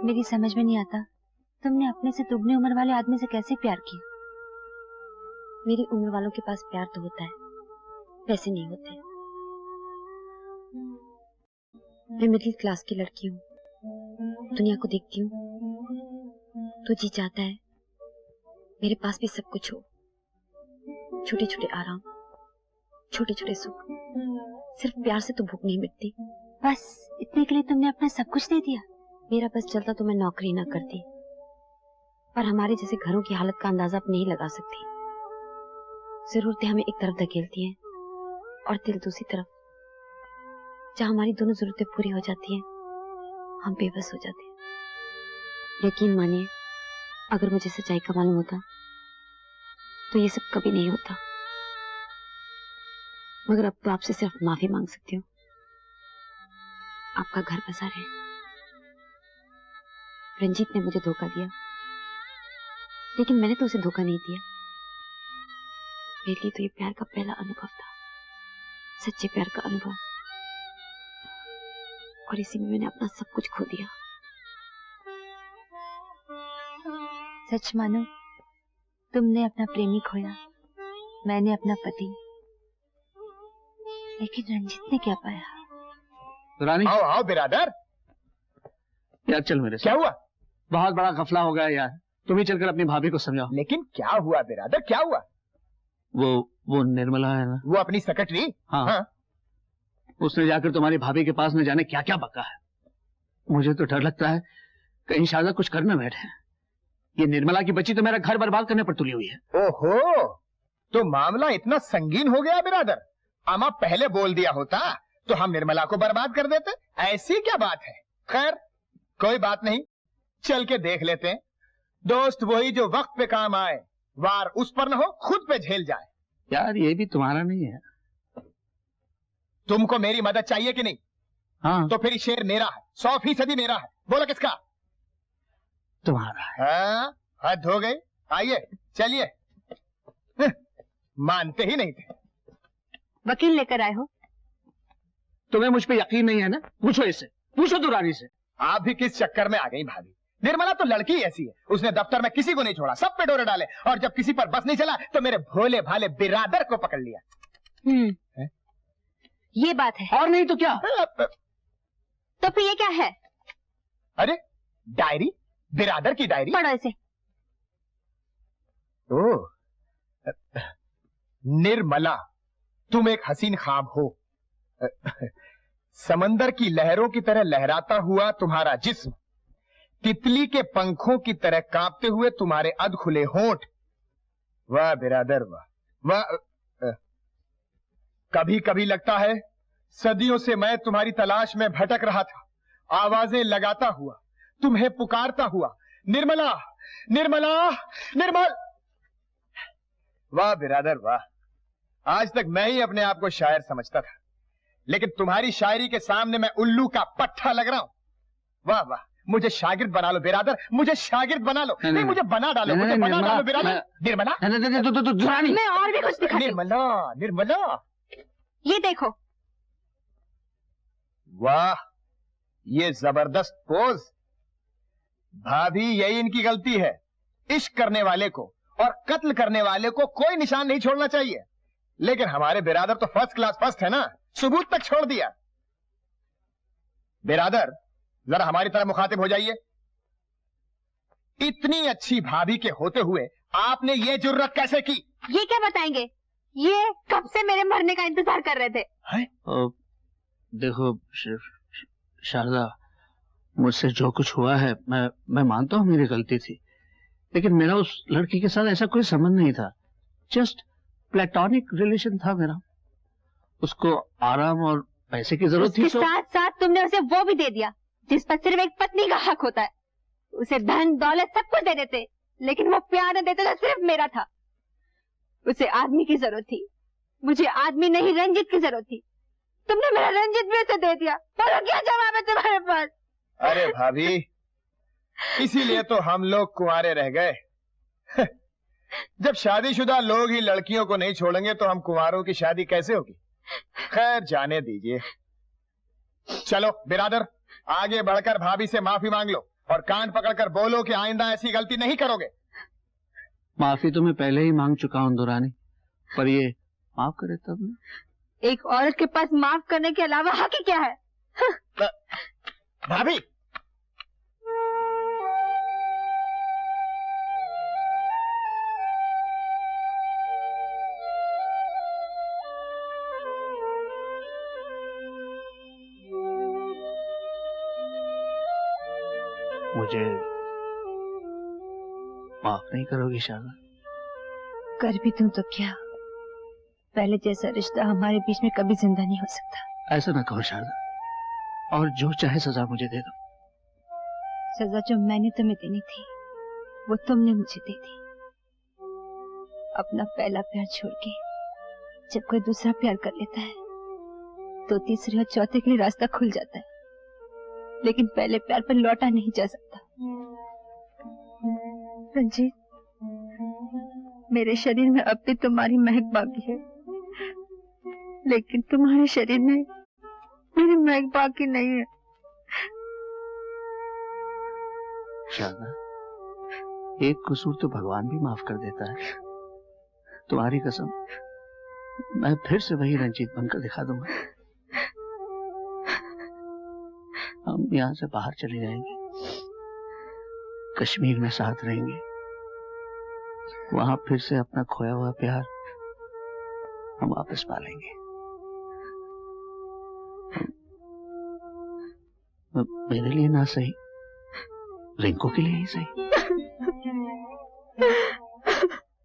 मेरी समझ में नहीं आता, तुमने अपने से दुगनी उम्र वाले आदमी से कैसे प्यार किया? मेरी उम्र वालों के पास प्यार तो होता है, वैसे नहीं होते। मैं मिडिल क्लास की लड़की हूँ, दुनिया को देखती हूँ तो जी चाहता है मेरे पास भी सब कुछ हो, छोटे छोटे आराम, छोटे छोटे सुख। सिर्फ प्यार से तो भूख नहीं मिटती। बस इतने के लिए तुमने अपना सब कुछ दे दिया? मेरा बस चलता तो मैं नौकरी ना करती, पर हमारे जैसे घरों की हालत का अंदाजा आप नहीं लगा सकती। जरूरतें हमें एक तरफ धकेलती हैं और दिल दूसरी तरफ। जहां हमारी दोनों जरूरतें पूरी हो जाती हैं, हम बेबस हो जाते हैं। यकीन मानिए, अगर मुझे सच्चाई का मालूम होता तो ये सब कभी नहीं होता। मगर अब तो आपसे सिर्फ माफी मांग सकती हूँ। आपका घर बसा रहे। रंजीत ने मुझे धोखा दिया, लेकिन मैंने तो उसे धोखा नहीं दिया। मेरे लिए तो ये प्यार का पहला अनुभव था, सच्चे प्यार का अनुभव, और इसी में मैंने अपना सब कुछ खो दिया। सच मानो, तुमने अपना प्रेमी खोया, मैंने अपना पति, लेकिन रंजीत ने क्या पाया? रानी, आओ आओ बिरादर। यार चल मेरे साथ। क्या हुआ? बहुत बड़ा गफला हो गया यार, तुम ही चलकर अपनी भाभी को समझाओ। लेकिन क्या हुआ बिरादर, क्या हुआ? वो निर्मला है ना, वो अपनी सेक्रेटरी? हाँ। उसने जाकर तुम्हारी भाभी के पास न जाने क्या क्या बका है। मुझे तो डर लगता है कहीं शारदा कुछ करना बैठे। ये निर्मला की बच्ची तो मेरा घर बर्बाद करने पर तुली हुई है। ओहो, तो मामला इतना संगीन हो गया बिरादर। अमा पहले बोल दिया होता तो हम निर्मला को बर्बाद कर देते। ऐसी क्या बात है? खैर कोई बात नहीं, चल के देख लेते हैं। दोस्त वही जो वक्त पे काम आए, वार उस पर न हो खुद पे झेल जाए। यार ये भी तुम्हारा नहीं है। तुमको मेरी मदद चाहिए कि नहीं? हाँ। तो फिर शेर मेरा है, 100% मेरा है। बोलो किसका? तुम्हारा है। हाँ, हद हो गई। आइए चलिए। मानते ही नहीं थे। वकील लेकर आए हो? तुम्हें मुझ पे यकीन नहीं है ना? पूछो इससे, पूछो तो रानी से। आप भी किस चक्कर में आ गई भाभी? निर्मला तो लड़की ऐसी है, उसने दफ्तर में किसी को नहीं छोड़ा, सब पे डोरे डाले, और जब किसी पर बस नहीं चला तो मेरे भोले भाले बिरादर को पकड़ लिया। ये बात है। और नहीं तो क्या? तो फिर ये क्या है? अरे डायरी, बिरादर की डायरी। पढ़ो इसे। ओह, निर्मला, तुम एक हसीन ख्वाब हो। समंदर की लहरों की तरह लहराता हुआ तुम्हारा जिस्म, तितली के पंखों की तरह कांपते हुए तुम्हारे अधखुले होंठ। वाह बिरादर वाह, वाह। कभी कभी लगता है सदियों से मैं तुम्हारी तलाश में भटक रहा था, आवाजें लगाता हुआ, तुम्हें पुकारता हुआ, निर्मला निर्मला निर्मल। वाह बिरादर वाह, आज तक मैं ही अपने आप को शायर समझता था, लेकिन तुम्हारी शायरी के सामने मैं उल्लू का पट्टा लग रहा हूं। वाह वाह, मुझे शागिर्द बना लो बिरादर, मुझे शागिर्द बना लो। नहीं, मुझे बना डालो, मुझे बना डालो बिरादर। निर्मला, मैं और भी कुछ दिखाती हूं। निर्मला निर्मला, ये देखो। वाह, ये जबरदस्त पोज। भाभी, यही इनकी गलती है। इश्क करने वाले को और कत्ल करने वाले को कोई निशान नहीं छोड़ना चाहिए, लेकिन हमारे बिरादर तो फर्स्ट क्लास फर्स्ट है ना, सबूत तक छोड़ दिया। बिरादर, जरा हमारी तरह मुखातिब हो जाइए। इतनी अच्छी भाभी के होते हुए आपने ये जुर्रत कैसे की? ये क्या बताएंगे? ये कब से मेरे मरने का इंतजार कर रहे थे। देखो शारदा, मुझसे जो कुछ हुआ है मैं मानता हूँ मेरी गलती थी, लेकिन मेरा उस लड़की के साथ ऐसा कोई संबंध नहीं था। जस्ट प्लेटोनिक रिलेशन था मेरा। उसको आराम और पैसे की जरूरत थी, उसके साथ साथ तुमने उसे वो भी दे दिया जिस पर सिर्फ एक पत्नी का हक होता है। उसे धन दौलत सब कुछ दे देते, लेकिन वो प्यार न देते तो सिर्फ मेरा था। उसे आदमी की जरूरत थी, मुझे आदमी नहीं रंजित की जरूरत थी। तुमने मेरा रंजित भी उसे दे दिया। बोलो क्या जवाब है तुम्हारे पास? अरे भाभी, इसीलिए तो हम लोग कुंवारे रह गए। जब शादीशुदा लोग ही लड़कियों को नहीं छोड़ेंगे तो हम कुंवारों की शादी कैसे होगी? खैर जाने दीजिए। चलो बिरादर, आगे बढ़कर भाभी से माफी मांग लो और कान पकड़कर बोलो कि आइंदा ऐसी गलती नहीं करोगे। माफी तो मैं पहले ही मांग चुका हूं दुरानी, पर ये माफ करे तब ना। एक औरत के पास माफ करने के अलावा हक ही क्या है? भाभी, मुझे माफ नहीं करोगी शारदा? कर भी तुम तो क्या, पहले जैसा रिश्ता हमारे बीच में कभी जिंदा नहीं हो सकता। ऐसा ना कहो शारदा, और जो चाहे सजा मुझे दे दो। सजा जो मैंने तुम्हें देनी थी वो तुमने मुझे दे दी। अपना पहला प्यार छोड़ के जब कोई दूसरा प्यार कर लेता है तो तीसरे और चौथे के लिए रास्ता खुल जाता है, लेकिन पहले प्यार पर लौटा नहीं जा सकता। रंजीत, मेरे शरीर में अब भी तुम्हारी महक बाकी है, लेकिन तुम्हारे शरीर में मेरी महक बाकी नहीं है। शारदा, एक कसूर तो भगवान भी माफ कर देता है। तुम्हारी कसम, मैं फिर से वही रंजीत बनकर दिखा दूंगा। हम यहाँ से बाहर चले जाएंगे, कश्मीर में साथ रहेंगे, वहां फिर से अपना खोया हुआ प्यार हम वापस पा लेंगे। मेरे लिए ना सही, रिंकू के लिए ही सही।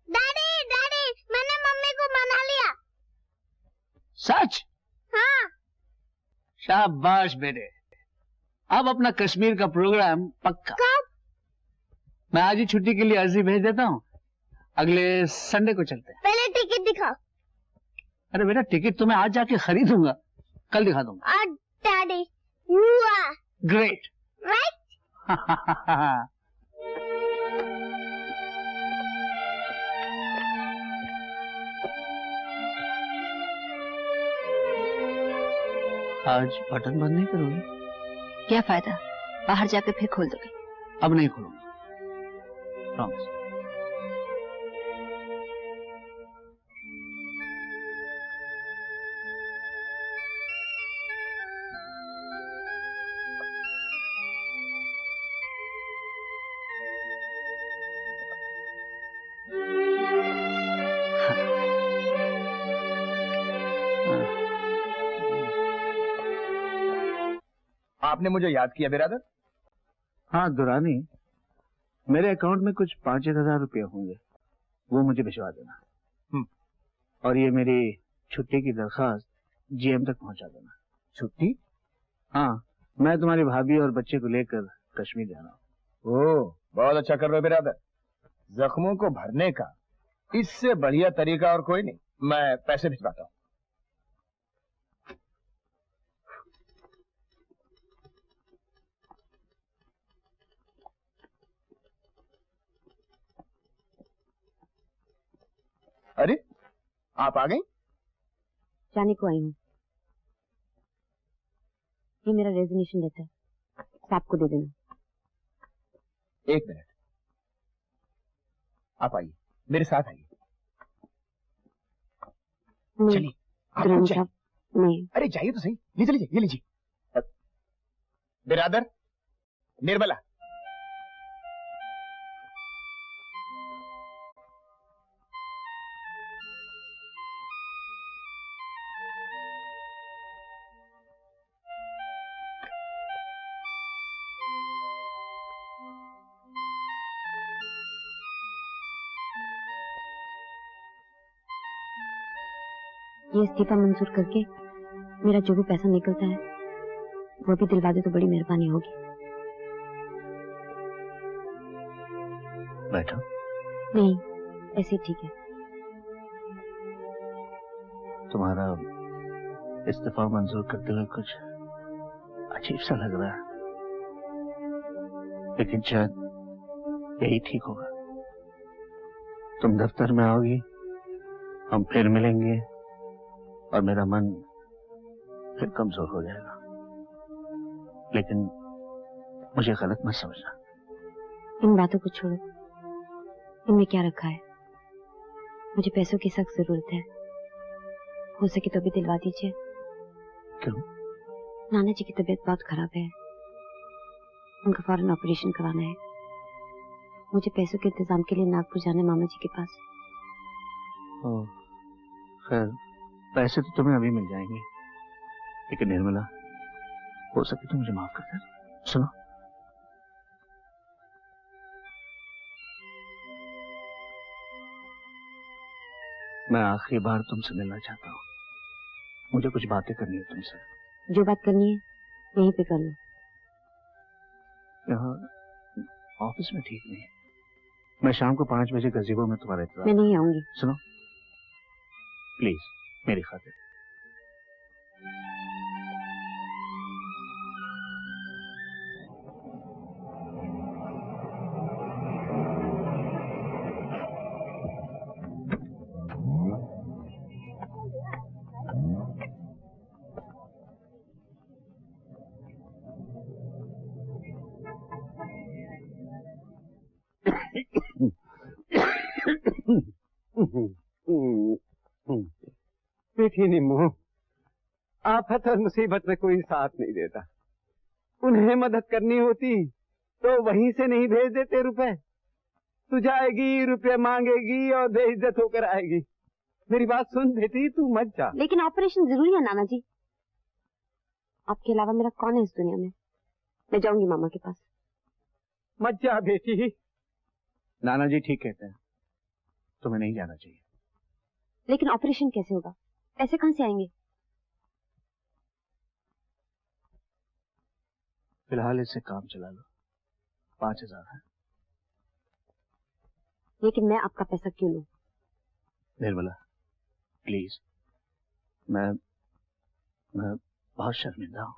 डैडी, डैडी, मैंने मम्मी को मना लिया। सच? हाँ। शाबाश बेटे, अब अपना कश्मीर का प्रोग्राम पक्का। कब? मैं आज ही छुट्टी के लिए अर्जी भेज देता हूँ, अगले संडे को चलते हैं। पहले टिकट दिखाओ। अरे बेटा, टिकट तो मैं आज जाके खरीदूंगा, कल दिखा दूंगा। और daddy, you are great, right. आज बटन बंद नहीं करोगे? क्या फायदा, बाहर जाकर फिर खोल दोगे। अब नहीं खोलूंगा, प्रॉमिस। आपने मुझे याद किया बिरादर? हाँ दुरानी, मेरे अकाउंट में कुछ 5,000 रुपये होंगे, वो मुझे भिजवा देना। और ये मेरी छुट्टी की दरखास्त जीएम तक पहुंचा देना। छुट्टी? हाँ, मैं तुम्हारी भाभी और बच्चे को लेकर कश्मीर जा रहा हूँ। ओह, बहुत अच्छा कर रहे हो बिरादर। जख्मों को भरने का इससे बढ़िया तरीका और कोई नहीं। मैं पैसे भिजवाता हूँ। अरे, आप आ गई? जाने को आई हूँ। ये मेरा रेजिग्नेशन लेटर साहब को दे देना। एक मिनट, आप आइए, मेरे साथ आइए। चलिए, आप जाइए। नहीं, अरे जाइए तो सही। लीजिए लीजिए, ये लीजिए। बिरादर, निर्मला। ये इस्तीफा मंजूर करके मेरा जो भी पैसा निकलता है वो भी दिलवा दे तो बड़ी मेहरबानी होगी। बैठो। नहीं, ऐसे ही ठीक है। तुम्हारा इस्तीफा मंजूर करते हुए कुछ अजीब सा लग रहा है, लेकिन शायद यही ठीक होगा। तुम दफ्तर में आओगी, हम फिर मिलेंगे और मेरा मन फिर कमजोर हो जाएगा, लेकिन मुझे गलत मत समझना। इन बातों को छोड़ो, इनमें क्या रखा है? मुझे पैसों की सख्त जरूरत है, हो सके तो भी दिलवा दीजिए। क्यों? नाना जी की तबीयत बहुत खराब है, उनका फौरन ऑपरेशन कराना है। मुझे पैसों के इंतजाम के लिए नागपुर जाना है मामा जी के पास। खैर, पैसे तो तुम्हें अभी मिल जाएंगे, लेकिन निर्मला, हो सके तो मुझे माफ कर दे। सुनो, मैं आखिरी बार तुमसे मिलना चाहता हूँ। मुझे कुछ बातें करनी है तुमसे। जो बात करनी है यहीं पे कर लो। यहाँ ऑफिस में ठीक नहीं है। मैं शाम को 5 बजे गज़ीबो में तुम्हारा इंतजार। मैं नहीं आऊंगी। सुनो प्लीज, मेरी खातिर। बेटी निम्मू, आफत और मुसीबत में कोई साथ नहीं देता। उन्हें मदद करनी होती तो वहीं से नहीं भेज देते रुपए। तू जाएगी, रुपए मांगेगी और बेइज्जत होकर आएगी। मेरी बात सुन बेटी, तू मत जा। लेकिन ऑपरेशन जरूरी है नाना जी। आपके अलावा मेरा कौन है इस दुनिया में? मैं जाऊंगी मामा के पास। मत जा बेटी। नाना जी ठीक कहते हैं, तुम्हें नहीं जाना चाहिए। लेकिन ऑपरेशन कैसे होगा? पैसे कहां से आएंगे? फिलहाल इससे काम चला लो, 5000 है। लेकिन मैं आपका पैसा क्यों लूं? निर्मला प्लीज, मैं बहुत शर्मिंदा हूं।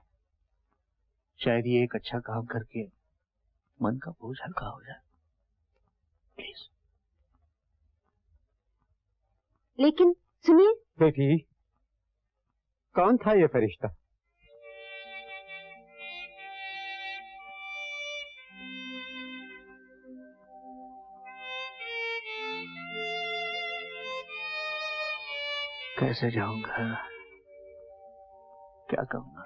शायद ये एक अच्छा काम करके मन का बोझ हल्का हो जाए। प्लीज। लेकिन सुनिए बेटी, कौन था ये फरिश्ता? कैसे जाऊंगा, क्या कहूंगा?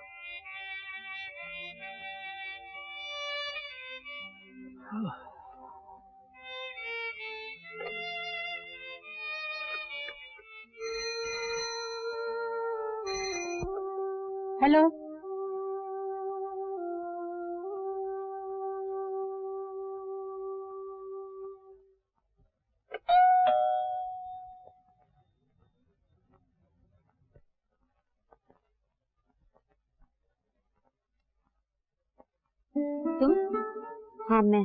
हेलो, तुम? हाँ मैं।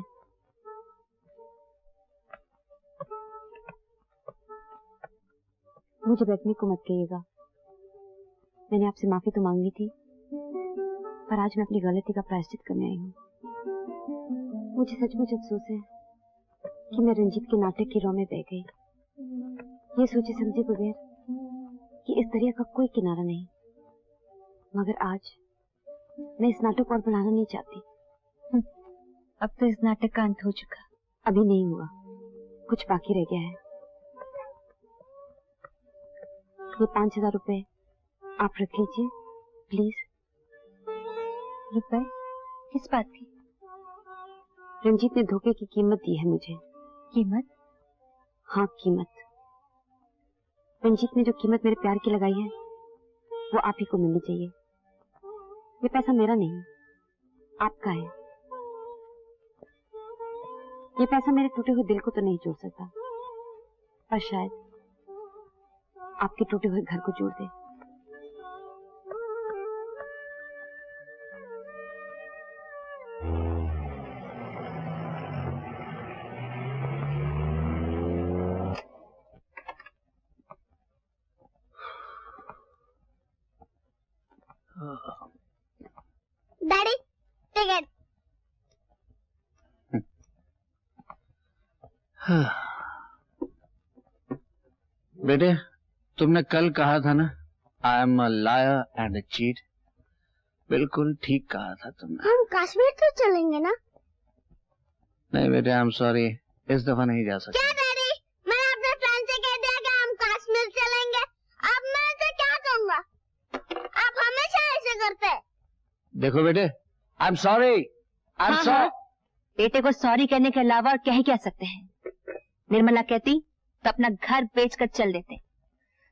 मुझे बैठने को मत कहिएगा। मैंने आपसे माफी तो मांगी थी, पर आज मैं अपनी गलती का प्रायश्चित करने आई हूँ। मुझे सचमुच अफसोस है कि मैं रंजीत के नाटक की रौ में बह गई, ये सोचे समझे बगैर कि इस दरिया का कोई किनारा नहीं। मगर आज मैं इस नाटक को और बढ़ाना नहीं चाहती। अब तो इस नाटक का अंत हो चुका। अभी नहीं हुआ, कुछ बाकी रह गया है। ये 5000 रुपए आप रख लीजिए प्लीज। रुपए? किस बात की? रंजीत ने धोखे की कीमत दी है मुझे। कीमत? हाँ कीमत। रंजीत ने जो कीमत मेरे प्यार की लगाई है वो आप ही को मिलनी चाहिए। ये पैसा मेरा नहीं, आपका है। ये पैसा मेरे टूटे हुए दिल को तो नहीं जोड़ सकता, पर शायद आपके टूटे हुए घर को जोड़ दे। Daddy, ticket. बेटे, तुमने कल कहा था ना, I am a liar and a cheat. बिल्कुल ठीक कहा था तुमने। हम कश्मीर तो चलेंगे ना? नहीं बेटे, आई एम सॉरी, इस दफा नहीं जा सकते। क्या डैडी, मैंने अपने फ्रेंड से कह दिया कि हम कश्मीर चलेंगे। अब मैं इसे क्या कहूँगा? आप हमेशा ऐसे करते। देखो बेटे, I am sorry, I am sorry. बेटे को सॉरी कहने के अलावा और क्या ही कह सकते हैं। निर्मला कहती तो अपना घर बेचकर चल देते।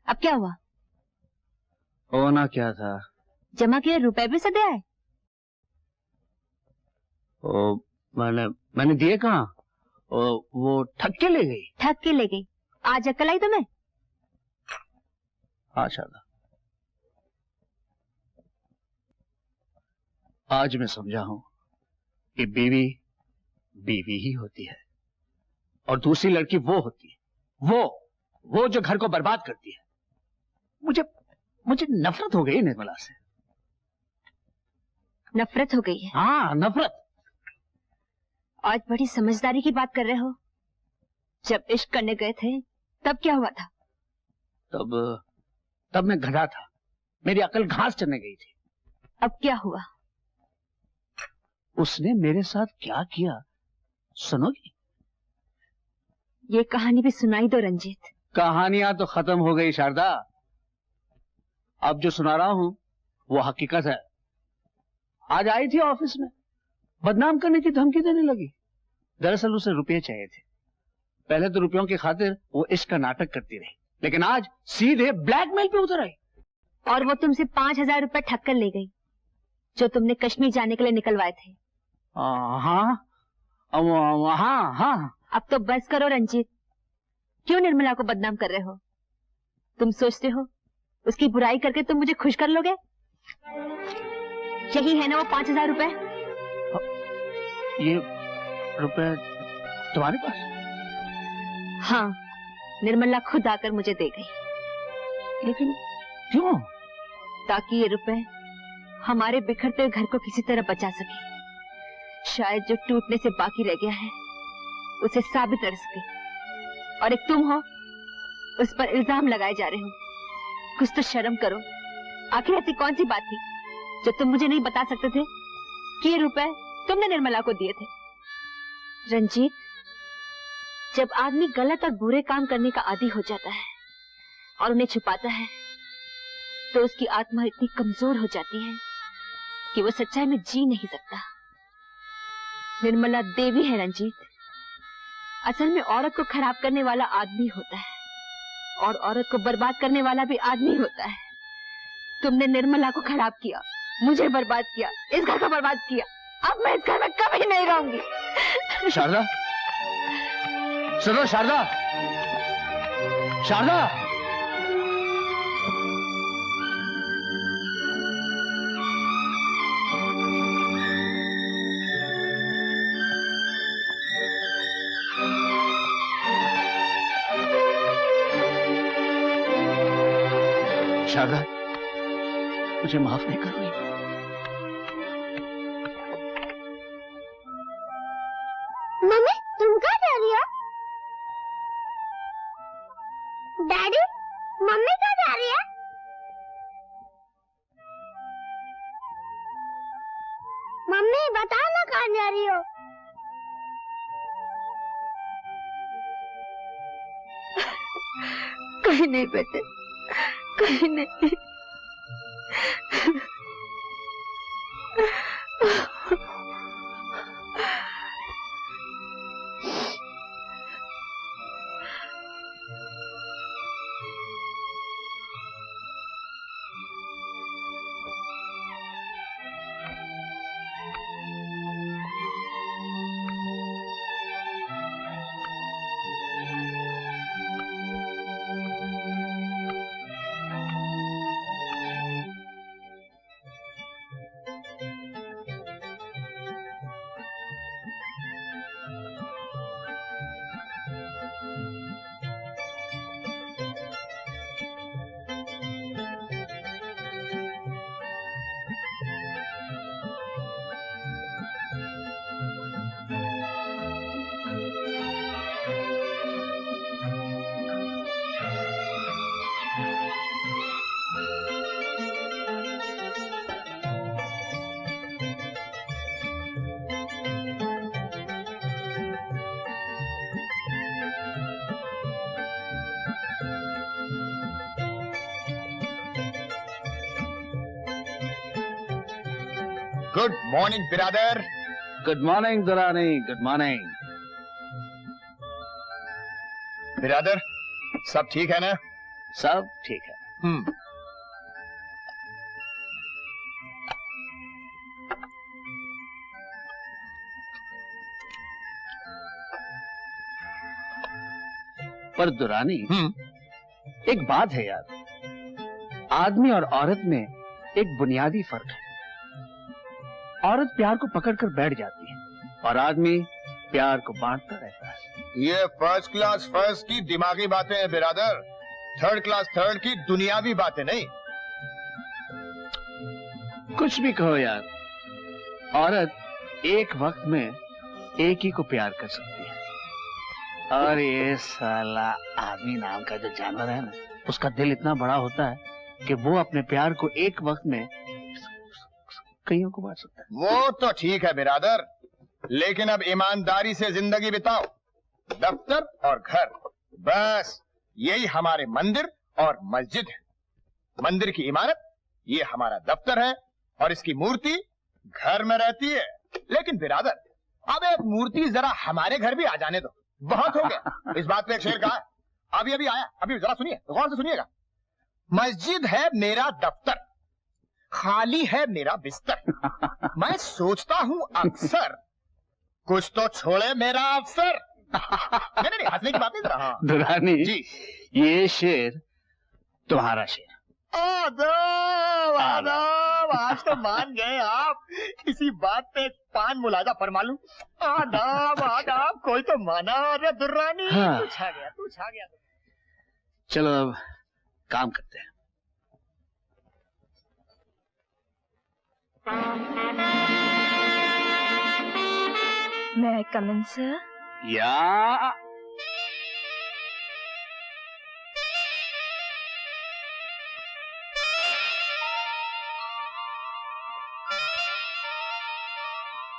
अब क्या हुआ? होना क्या था? जमा किए रुपए भी सदे आए। ओ, मैंने दिए कहाँ? वो ठग के ले गई। ठग के ले गई? आज अकल आई तुम्हें? हाँ शारदा, आज मैं समझा हूं कि बीवी बीवी ही होती है और दूसरी लड़की वो होती है, वो जो घर को बर्बाद करती है। मुझे नफरत हो गई निर्मला से। नफरत हो गई है? हाँ, नफरत। आज बड़ी समझदारी की बात कर रहे हो। जब इश्क करने गए थे तब क्या हुआ था? तब मैं गधा था, मेरी अकल घास चरने गई थी। अब क्या हुआ? उसने मेरे साथ क्या किया सुनोगी? ये कहानी भी सुनाई दो रंजीत। कहानियां तो खत्म हो गई शारदा, अब जो सुना रहा हूं वो हकीकत है। आज आई थी ऑफिस में, बदनाम करने की धमकी देने लगी। दरअसल उसे रुपये चाहिए थे। पहले तो रुपयों की खातिर वो इश्क का नाटक करती रही, लेकिन आज सीधे ब्लैकमेल पे उतर आई। और वो तुमसे 5,000 रुपए ठग कर ले गई जो तुमने कश्मीर जाने के लिए निकलवाए थे। हाँ हाँ हाँ। अब तो बस करो रंजीत, क्यों निर्मला को बदनाम कर रहे हो? तुम सोचते हो उसकी बुराई करके तुम मुझे खुश कर लोगे? यही है ना वो 5,000 रुपए? ये रुपए तुम्हारे पास? हाँ, निर्मला खुद आकर मुझे दे गई। लेकिन क्यों? ताकि ये रुपए हमारे बिखरते हुए घर को किसी तरह बचा सके। शायद जो टूटने से बाकी रह गया है उसे साबित कर सके। और एक तुम हो, उस पर इल्जाम लगाए जा रहे हो। कुछ तो शर्म करो। आखिर ऐसी कौन सी बात थी जो तुम मुझे नहीं बता सकते थे कि ये रुपए तुमने निर्मला को दिए थे? रंजीत, जब आदमी गलत और बुरे काम करने का आदी हो जाता है और उन्हें छुपाता है तो उसकी आत्मा इतनी कमजोर हो जाती है कि वो सच्चाई में जी नहीं सकता। निर्मला देवी है रंजीत। असल में औरत को खराब करने वाला आदमी होता है और औरत को बर्बाद करने वाला भी आदमी होता है। तुमने निर्मला को खराब किया, मुझे बर्बाद किया, इस घर को बर्बाद किया। अब मैं इस घर में कभी नहीं रहूंगी। शारदा, सुनो शारदा, शारदा। शारदा, मुझे माफ नहीं करोगी? मम्मी, तुम कहाँ जा रही हो? डैडी, मम्मी कहाँ जा रही है? मम्मी बताओ ना कहाँ जा रही हो? कहीं नहीं बेटे, कहीं नहीं। गुड मॉर्निंग बिरादर। Good morning Durrani, good morning. बिरादर सब ठीक है ना? सब ठीक है। पर दुरानी, एक बात है यार, आदमी और औरत में एक बुनियादी फर्क है। औरत प्यार को पकड़कर बैठ जाती है और आदमी प्यार को बांटता रहता है। ये फर्स्ट क्लास फर्स्ट की दिमागी बातें हैं बिरादर, थर्ड क्लास थर्ड की दुनियावी बातें नहीं। कुछ भी कहो यार, औरत एक वक्त में एक ही को प्यार कर सकती है, और ये साला आदमी नाम का जो जानवर है ना, उसका दिल इतना बड़ा होता है कि वो अपने प्यार को एक वक्त में कईयों को बांट सकता है। वो तो ठीक है बिरादर, लेकिन अब ईमानदारी से जिंदगी बिताओ। दफ्तर और घर, बस यही हमारे मंदिर और मस्जिद है। मंदिर की इमारत ये हमारा दफ्तर है और इसकी मूर्ति घर में रहती है। लेकिन बिरादर, अब एक मूर्ति जरा हमारे घर भी आ जाने दो, बहुत हो गया। इस बात पे एक शेर कहा है, अभी अभी आया, अभी जरा सुनिए, गौर से सुनिएगा। मस्जिद है मेरा दफ्तर, खाली है मेरा बिस्तर। मैं सोचता हूं अक्सर, कुछ तो छोड़े मेरा अफसर। नहीं, हंसने की बात नहीं जरा। हाँ दुरानी जी, ये शेर तुम्हारा शेर। आदाब आदाब, आज तो मान गए आप। इसी बात पे पान मुलाजा फरमा लूं। आदाब आदाब, कोई तो माना। अरे दुर्रानी, हाँ। तू छा गया, तू छा गया। चलो अब काम करते हैं। May I come in, sir? या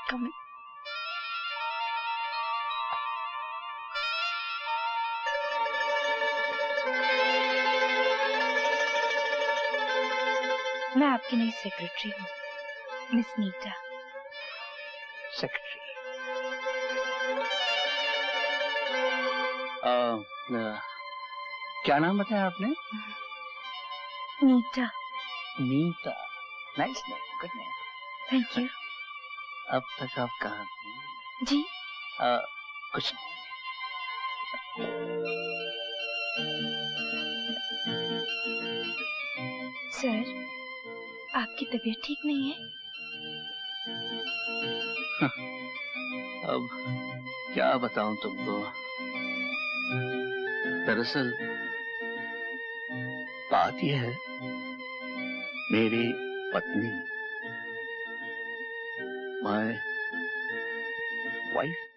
Come in. मैं आपकी नई सेक्रेटरी हूँ, मिस नीता। सेक्रेटरी। क्या नाम बताया आपने? Neeta. Neeta. Nice name, good name. Thank you. अब तक आप कहाँ थी? जी, कुछ नहीं। सर, आपकी तबीयत ठीक नहीं है? अब क्या बताऊं तुमको। दरअसल बात यह है, मेरी पत्नी, माय वाइफ